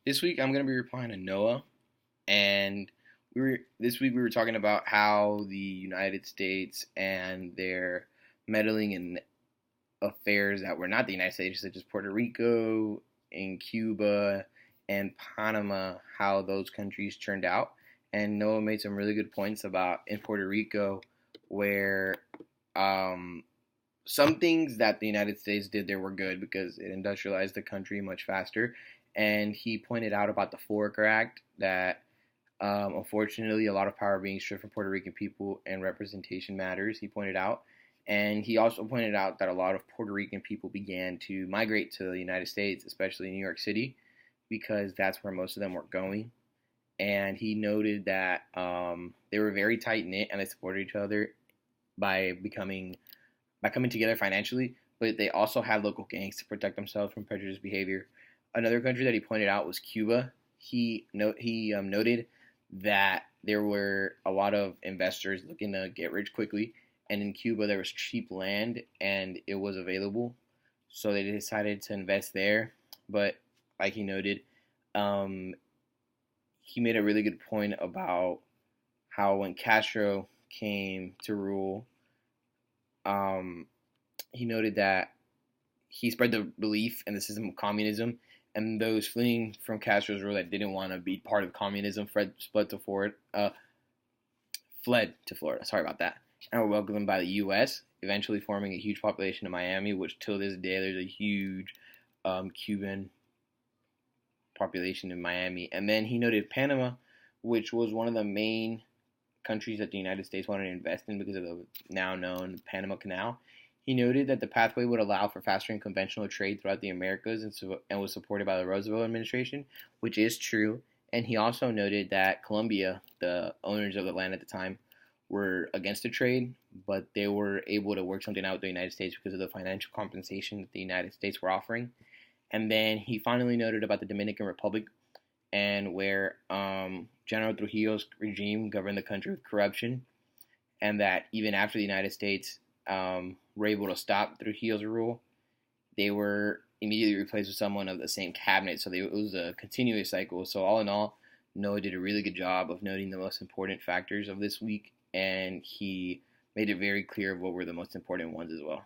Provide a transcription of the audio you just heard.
This week I'm gonna be replying to Noah, and this week we were talking about how the United States and their meddling in affairs that were not the United States, such as Puerto Rico and Cuba and Panama, how those countries turned out. And Noah made some really good points about in Puerto Rico, where um, some things that the United States did there were good because it industrialized the country much faster. And he pointed out about the Foraker Act that unfortunately a lot of power being stripped from Puerto Rican people and representation matters. He pointed out. And he also pointed out that a lot of Puerto Rican people began to migrate to the United States, especially New York City, because that's where most of them were going. And he noted that they were very tight knit and they supported each other by becoming by coming together financially, but they also had local gangs to protect themselves from prejudiced behavior. Another country that he pointed out was Cuba. He noted that there were a lot of investors looking to get rich quickly, and in Cuba there was cheap land and it was available, so they decided to invest there. But like he noted, um, he made a really good point about how when Castro came to rule, um, he noted that he spread the belief in the system of communism, and those fleeing from Castro's rule that didn't want to be part of communism fled to Florida. Sorry about that. And were welcomed by the U.S., eventually forming a huge population in Miami, which till this day there's a huge Cuban population in Miami. And then he noted Panama, which was one of the main countries that the United States wanted to invest in because of the now known Panama Canal. He noted that the pathway would allow for faster and conventional trade throughout the Americas and was supported by the Roosevelt administration, which is true. And he also noted that Colombia, the owners of the land at the time, were against the trade, but they were able to work something out with the United States because of the financial compensation that the United States were offering. And then he finally noted about the Dominican Republic and where General Trujillo's regime governed the country with corruption, and that even after the United States were able to stop Trujillo's rule, they were immediately replaced with someone of the same cabinet. So it was a continuous cycle. So all in all, Noah did a really good job of noting the most important factors of this week, and he made it very clear what were the most important ones as well.